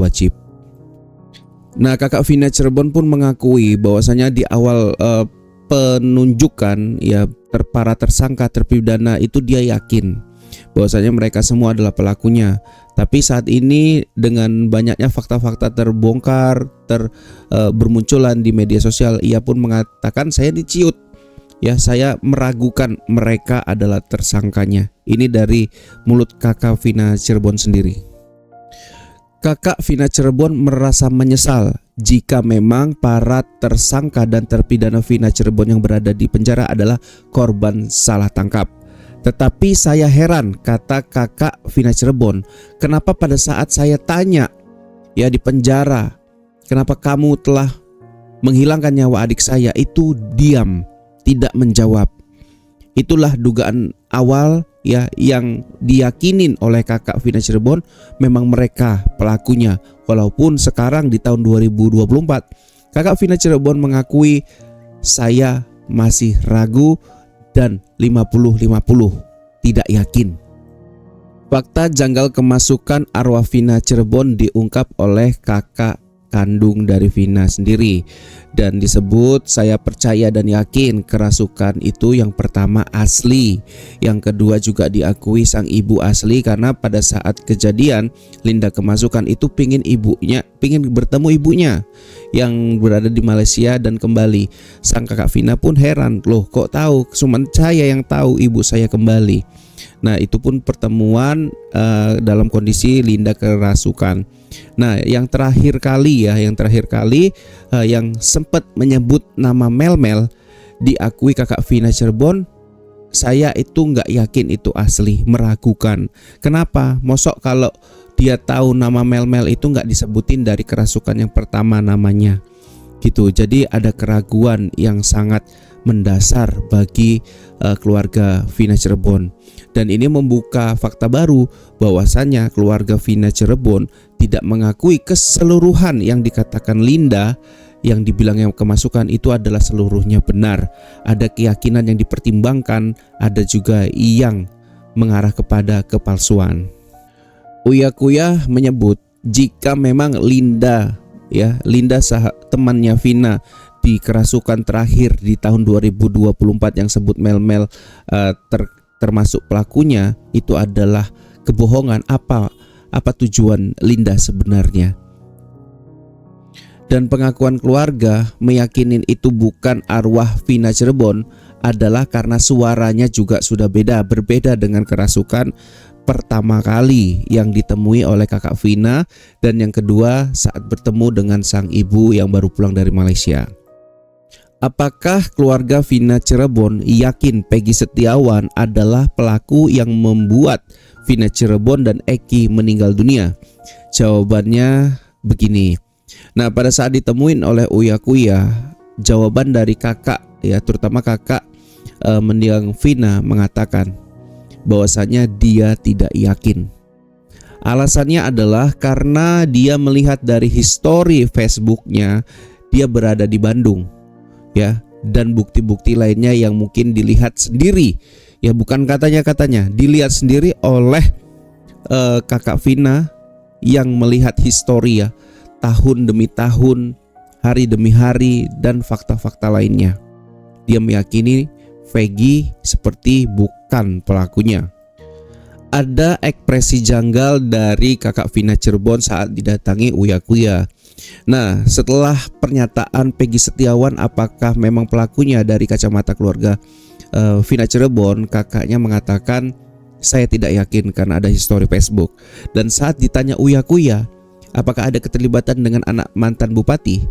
wajib. Nah, kakak Vina Cirebon pun mengakui bahwasanya di awal penunjukan ya para tersangka terpidana itu dia yakin bahwasanya mereka semua adalah pelakunya. Tapi saat ini dengan banyaknya fakta-fakta terbongkar, bermunculan di media sosial, ia pun mengatakan saya diciut. Ya, saya meragukan mereka adalah tersangkanya. Ini dari mulut kakak Vina Cirebon sendiri. Kakak Vina Cirebon merasa menyesal jika memang para tersangka dan terpidana Vina Cirebon yang berada di penjara adalah korban salah tangkap. Tetapi saya heran, kata kakak Vina Cirebon, kenapa pada saat saya tanya ya di penjara, kenapa kamu telah menghilangkan nyawa adik saya, itu diam, tidak menjawab. Itulah dugaan awal ya yang diyakinin oleh kakak Vina Cirebon, memang mereka pelakunya. Walaupun sekarang di tahun 2024 kakak Vina Cirebon mengakui saya masih ragu dan 50-50 tidak yakin. Fakta janggal kemasukan arwah Vina Cirebon diungkap oleh kakak kandung dari Vina sendiri dan disebut, saya percaya dan yakin kerasukan itu yang pertama asli, yang kedua juga diakui sang ibu asli karena pada saat kejadian Linda kemasukan itu pingin bertemu ibunya yang berada di Malaysia dan kembali. Sang kakak Vina pun heran, loh kok tahu, cuma saya yang tahu ibu saya kembali. Nah, itu pun pertemuan dalam kondisi Linda kerasukan. Nah, yang terakhir kali yang sempat menyebut nama Mel diakui kakak Vina Cirebon, saya itu nggak yakin itu asli, meragukan. Kenapa? Mosok kalau dia tahu nama Mel itu nggak disebutin dari kerasukan yang pertama namanya gitu. Jadi ada keraguan yang sangat mendasar bagi keluarga Vina Cirebon. Dan ini membuka fakta baru bahwasannya keluarga Vina Cirebon tidak mengakui keseluruhan yang dikatakan Linda yang dibilang yang kemasukan itu adalah seluruhnya benar. Ada keyakinan yang dipertimbangkan, ada juga yang mengarah kepada kepalsuan. Uya Kuya menyebut jika memang Linda temannya Vina di kerasukan terakhir di tahun 2024 yang sebut Mel termasuk pelakunya, itu adalah kebohongan. Apa tujuan Linda sebenarnya? Dan pengakuan keluarga meyakinin itu bukan arwah Vina Cirebon adalah karena suaranya juga sudah berbeda dengan kerasukan pertama kali yang ditemui oleh kakak Vina dan yang kedua saat bertemu dengan sang ibu yang baru pulang dari Malaysia. Apakah keluarga Vina Cirebon yakin Peggy Setiawan adalah pelaku yang membuat Vina Cirebon dan Eki meninggal dunia? Jawabannya begini. Nah, pada saat ditemuin oleh Uya Kuya, jawaban dari kakak ya, terutama kakak mendiang Vina mengatakan bahwasanya dia tidak yakin. Alasannya adalah karena dia melihat dari histori Facebooknya dia berada di Bandung. Ya, dan bukti-bukti lainnya yang mungkin dilihat sendiri, ya bukan katanya dilihat sendiri oleh kakak Vina yang melihat histori ya, tahun demi tahun, hari demi hari, dan fakta-fakta lainnya. Dia meyakini Peggy seperti bukan pelakunya. Ada ekspresi janggal dari kakak Vina Cirebon saat didatangi Uya Kuya. Nah, setelah pernyataan Peggy Setiawan apakah memang pelakunya dari kacamata keluarga Vina Cirebon, kakaknya mengatakan saya tidak yakin karena ada histori Facebook. Dan saat ditanya Uya Kuya apakah ada keterlibatan dengan anak mantan bupati,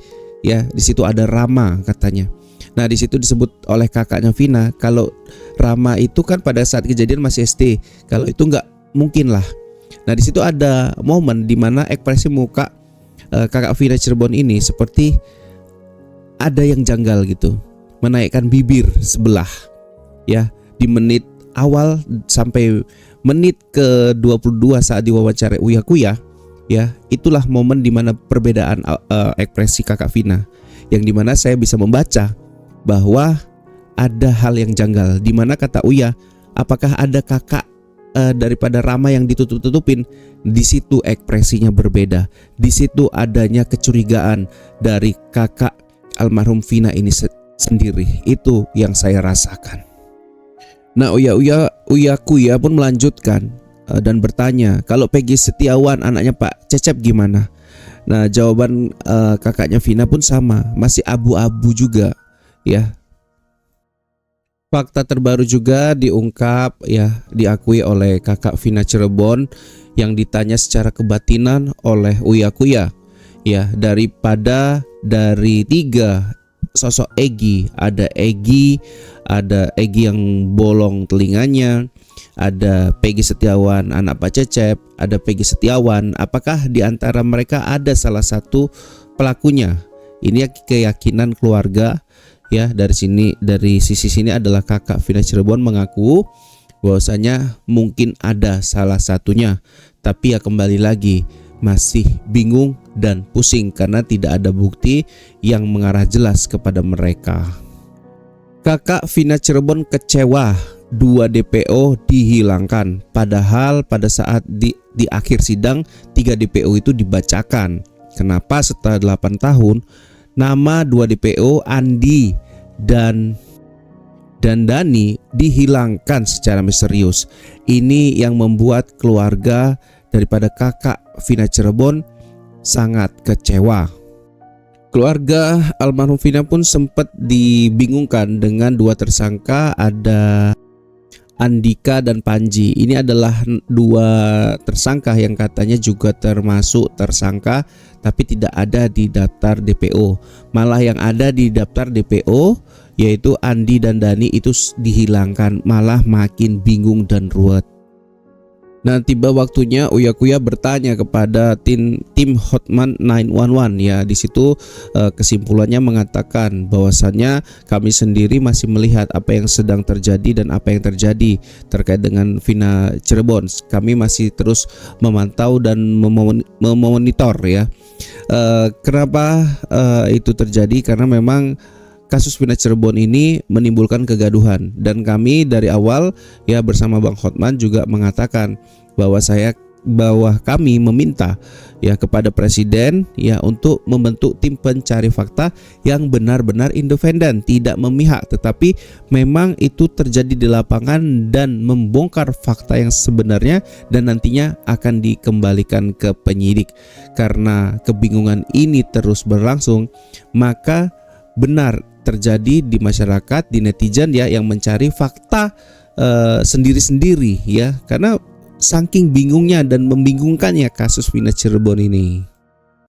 ya di situ ada Rama katanya. Nah, di situ disebut oleh kakaknya Vina kalau Rama itu kan pada saat kejadian masih SD, kalau itu nggak mungkin lah. Nah, di situ ada momen di mana ekspresi muka kakak Vina Cirebon ini seperti ada yang janggal gitu, menaikkan bibir sebelah ya di menit awal sampai menit ke-22 saat diwawancara Uya Kuya ya. Itulah momen di mana perbedaan ekspresi kakak Vina yang dimana saya bisa membaca bahwa ada hal yang janggal, di mana kata Uya, apakah ada kakak daripada Rama yang ditutup-tutupin, di situ ekspresinya berbeda. Di situ adanya kecurigaan dari kakak almarhum Vina ini sendiri. Itu yang saya rasakan. Nah, Uya Kuya pun melanjutkan dan bertanya, kalau Peggy Setiawan anaknya Pak Cecep gimana? Nah, jawaban kakaknya Vina pun sama, masih abu-abu juga ya. Fakta terbaru juga diungkap ya, diakui oleh kakak Vina Cirebon yang ditanya secara kebatinan oleh Uya Kuya ya, dari 3 sosok Egy, ada Egy yang bolong telinganya, ada Peggy Setiawan anak Pak Cecep, ada Peggy Setiawan. Apakah di antara mereka ada salah satu pelakunya? Ini keyakinan keluarga ya. Dari sisi sini adalah kakak Vina Cirebon mengaku bahwasanya mungkin ada salah satunya, tapi ya kembali lagi masih bingung dan pusing karena tidak ada bukti yang mengarah jelas kepada mereka. Kakak Vina Cirebon kecewa 2 DPO dihilangkan, padahal pada saat di akhir sidang 3 DPO itu dibacakan. Kenapa setelah 8 tahun nama 2 DPO Andi dan Dani dihilangkan secara misterius? Ini yang membuat keluarga daripada kakak Vina Cirebon sangat kecewa. Keluarga almarhum Vina pun sempat dibingungkan dengan 2 tersangka, ada Andika dan Panji. Ini adalah 2 tersangka yang katanya juga termasuk tersangka tapi tidak ada di daftar DPO. Malah yang ada di daftar DPO yaitu Andi dan Dani itu dihilangkan, malah makin bingung dan ruwet. Nah, tiba waktunya Uya Kuya bertanya kepada tim Hotman 911 ya. Di situ kesimpulannya mengatakan bahwasannya kami sendiri masih melihat apa yang sedang terjadi dan apa yang terjadi terkait dengan Vina Cirebon. Kami masih terus memantau dan memonitor ya. Kenapa itu terjadi? Karena memang kasus Vina Cirebon ini menimbulkan kegaduhan, dan kami dari awal ya bersama Bang Hotman juga mengatakan bahwa kami meminta ya kepada Presiden ya untuk membentuk tim pencari fakta yang benar-benar independen, tidak memihak, tetapi memang itu terjadi di lapangan dan membongkar fakta yang sebenarnya dan nantinya akan dikembalikan ke penyidik. Karena kebingungan ini terus berlangsung, maka benar terjadi di masyarakat, di netizen ya, yang mencari fakta sendiri-sendiri ya, karena saking bingungnya dan membingungkannya kasus Vina Cirebon ini.